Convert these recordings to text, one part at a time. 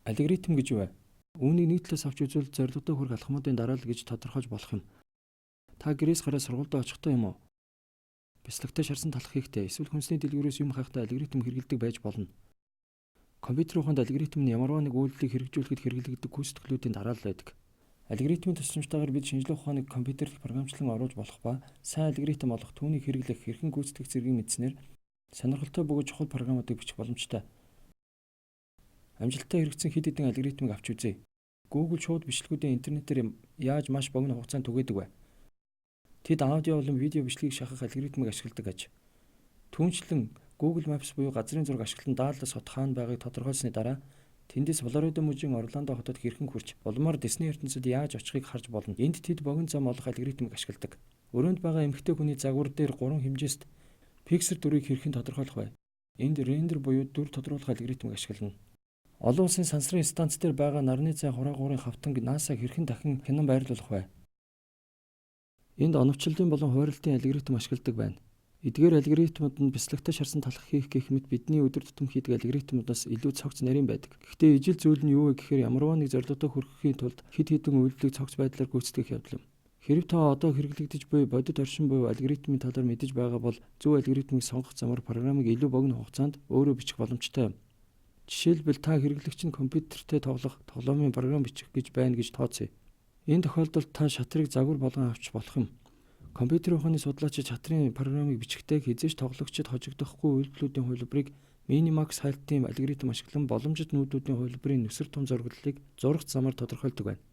Алгоритм гэж юу вэ? Үүнийг нэг талаас авч үзвэл зорилготой хүрэх алхмуудын дараа л гэж тодорхойлж болох юм. Та гэрээс гараад сургуультай очихтой юм уу? Бяцлагтай шарсан талах хийхдээ эсвэл хүнсний дэлгүүрээс юм хайхтай алгоритм хэрэглэдэг байж болно. Компьютер ухаанд алгоритм нь ямарваа нэг үйлдэлийг хэрэгжүүлэхэд хэрэглэгддэг гүйцэтгэлүүдийн дараа л байдаг. Алгоритмын тусламжтайгаар бид шинжлэх ухааныг компьютерт програмчлан оруулж болох ба сайн алгоритм олох, түүнийг хэрэглэх, хэрхэн гүйцэтгэх зэргийг мэдснээр сонирхолтой бөгөөд чухал програмуудыг бичих боломжтой. Амжилттай хэрэгжсэн хэд хэдэн алгоритмыг авч үзье. Google шууд бичлэгүүдээ интернетээр яаж маш богино хугацаанд түгээдэг вэ? Тэд аудио болон видео бичлэгийг шахах алгоритмыг ашигладаг гэж. Түүнчлэн Google Maps буюу газрын зураг ашиглан даалдас хот хаана байгааг тодорхойлсны дараа тэндээс Флорида мужийн Орландо хотод хэрхэн хүрч улмаар Disney ертөнцид яаж очихыг харж болно. Энд тэд богино зам олох алгоритмыг ашигладаг. Өрөөнд байгаа эмэгтэй хүний загвар дээр 3 хэмжээст пиксель дүрийг хэрхэн тодорхойлох вэ? Энд рендер буюу дүр тодруулах алгоритмыг ашиглана. Олон улсын сансрын станц дээр байгаа нарны зай хураагуурын хавтанг NASA хэрхэн дахин хянан байрлуулах вэ? Энд оновчлолын болон хуваарлтын алгоритм ашигладаг байна. Эдгээр алгоритмууд нь бяцлагтай шарсан талах хийх гэх мэт бидний өдөр тутам хийдэг алгоритмуудаас илүү цогц нарийн байдаг. Гэхдээ ижил зүйл нь юу вэ гэхээр ямарваа нэг зорилготой хүрэхийн тулд хэд хэдэн үйлдэлийг цогц байдлаар гүйцэтгэх явдал юм. Хэрэв та одоо хэрэглэгдэж буй бодит оршин буюу алгоритмын талаар мэдэж байгаа бол зөв алгоритмыг сонгох замаар програмыг илүү богино хугацаанд өөрөө бичих боломжтой юм. Жишээлбэл та хэрэглэгч нь компьютертэй тоглох тоглоомын програм бичих гэж байна гэж тооцъё. Энэ тохиолдолд та шатрыг загвар болгон авч болох юм. Компьютер ухааны судлаачид шатрын програмыг бичихтэй хизээш тоглогчид хожигдохгүй үйлдэлүүдийн хувилбарыг Minimax хайлтын алгоритм ашиглан боломжит нүүдүүдийн хувилбарын нүсэр тум зураглалыг зурагт замаар тодорхойлдог байна.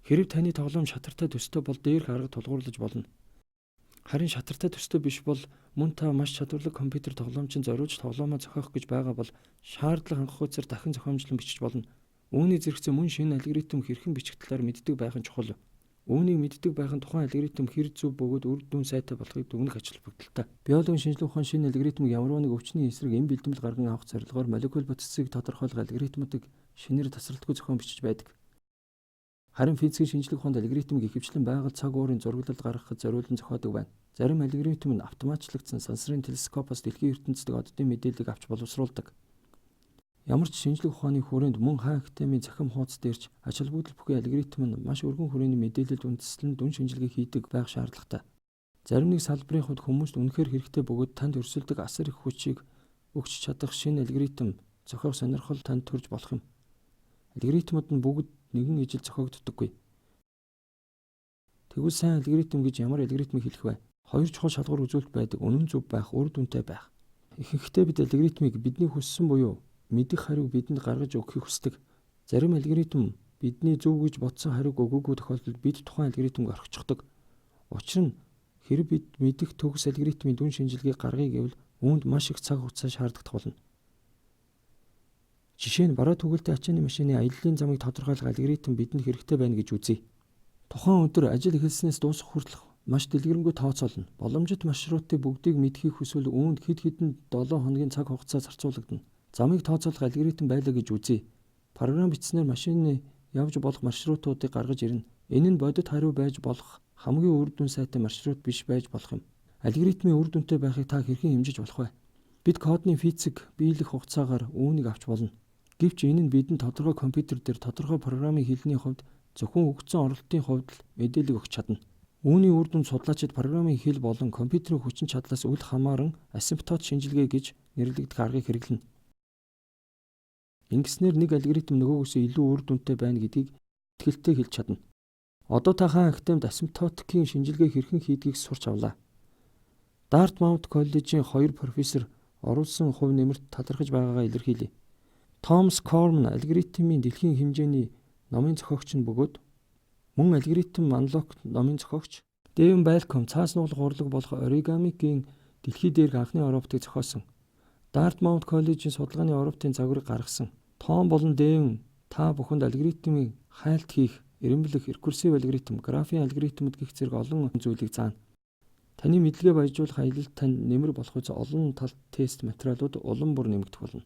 Хэрэв таны тоглоом шатартай төстэй бол дээрх арга тулгуурлаж болно. Харин шатартай төстэй биш бол мөн та маш чадварлаг компьютер тоглоомчин зориулж тоглоомоо зохиох гэж байгаа бол шаардлага хангах үзээр дахин зохиомжлон бичиж болно. Үүний зэрэгцээ мөн шинэ алгоритм хэрхэн бичих талаар мэддэг байх нь чухал. Үүнийг мэддэг байх нь тухайн алгоритм хэр зөв бөгөөд үр дүн сайтай болохыг дүгнэх ач холбогдолтой. Биологийн шинжлэх ухаан шинэ алгоритмыг ямарваа нэг өвчний эсрэг эм бэлтгэл гарган авах зорилгоор молекул бүтцийг тодорхойлох алгоритмуудыг шинээр тасралтгүй зохион бичиж байдаг. Харин физикийн шинжлэх ухаанд алгоритмыг ихэвчлэн байгаль цаг уурын зураглалд гаргахад зориулан зохиодог байна. Зарим алгоритм нь автоматчлагдсан сансрын телескопоос дэлхийн ертөнцийн оддын мэдээллийг авч боловсруулдаг. Ямар ч шинжлэх ухааны хүрээнд мөн хай академийн захим хуудас дээрч ач холбогдол бүхий алгоритм нь маш өргөн хүрээний мэдээлэлд үндэслэн дүн шинжилгээ хийдэг байх шаардлагатай. Зарим нэг салбарын хувьд хүмүүст үнэхээр хэрэгтэй бөгөөд танд өрсөлдөг асар их хүчийг өгч чадах шинэ алгоритм зохиох сонирхол танд төрж болох юм. Алгоритмууд нь бүгд нэгэн ижил зохиогддоггүй. Тэгвэл сайн алгоритм гэж ямар алгоритмыг хэлэх вэ? Хоёр чухал шалгуур үзүүлэлт байдаг. Үнэн зөв байх, үр дүнтэй байх. Ихэнхдээ бид алгоритмыг бидний хүссэн буюу мэдих хариуг бидэнд гаргаж өгөхийг хүсдэг. Зарим алгоритм бидний зөв гэж бодсон хариуг өгөөгүй тохиолдолд бид тухайн алгоритмыг орхичихдог. Учир нь хэрэв бид мэдих төгс алгоритмын дүн шинжилгээг гаргая гэвэл үүнд маш их цаг хугацаа шаарддаг болно. Жишээ нь бараа түгэлтэй ачааны машины аяллаа замыг тодорхойлох алгоритм бидэнд хэрэгтэй байна гэж үзье. Тухайн өдөр ажил эхэлснээс дуусах хүртэлх маш дэлгэрэнгүй тооцоолно. Боломжит маршрутыг бүгдийг мэдхийг хүсвэл үүнд хэд хэдэн 7 хоногийн цаг хугацаа зарцуулагдана. Замыг тооцоолох алгоритм байлаа гэж үзье. Програм бичснээр машины явж болох маршрутуудыг гаргаж ирнэ. Энэ нь бодит хариу байж болох хамгийн үр дүн сайтай маршрут биш байж болох юм. Алгоритмын үр дүнтэй байхыг та хэрхэн хэмжиж болох вэ? Бид кодны физик биелэх хугацаагаар үүнийг авч болно. Гэвч энэ нь бидэнд тодорхой компьютер дээр тодорхой програмын хэлний хувьд зөвхөн өгсөн оролтын хувьд л мэдээлэл өгч чадна. Үүний үр дүнд судлаачид програмын хэл болон компьютерийн хүчин чадлаас үл хамааран асимптот шинжилгээ гэж нэрлэгдэх аргыг хэрэглэнэ. Ингэснээр нэг алгоритм нөгөөгөөсөө илүү үр дүнтэй байна гэдгийг итгэлтэй хэлж чадна. Одоо та хаан академид асимптотикийн шинжилгээ хэрхэн хийдгийг сурч авлаа. Дартмаут коллежийн 2 профессор оруулсан хувь нэмэрт талархаж байгаагаа илэрхийлье. Томас Корман алгоритмын дэлхийн хэмжээний номын зохиогч нь бөгөөд мөн алгоритм аналог номын зохиогч Дэвин Байлком цаас нуулах урлаг болох оригамигийн дэлхий дээрх анхны роботыг зохиосон. Дартмаут коллежийн судалгааны роботын загварыг гаргасан. Том болон Дэвин та бүхэнд алгоритмыг хайлт хийх, эренблэх, рекурсив алгоритм, графийн алгоритмуд гэх зэрэг олон зүйлийг заана. Таны мэдлэгээ баяжуулах аялалд тань нэмэр болох үс олон талт тест материалууд улам бүр нэмэгдэх болно.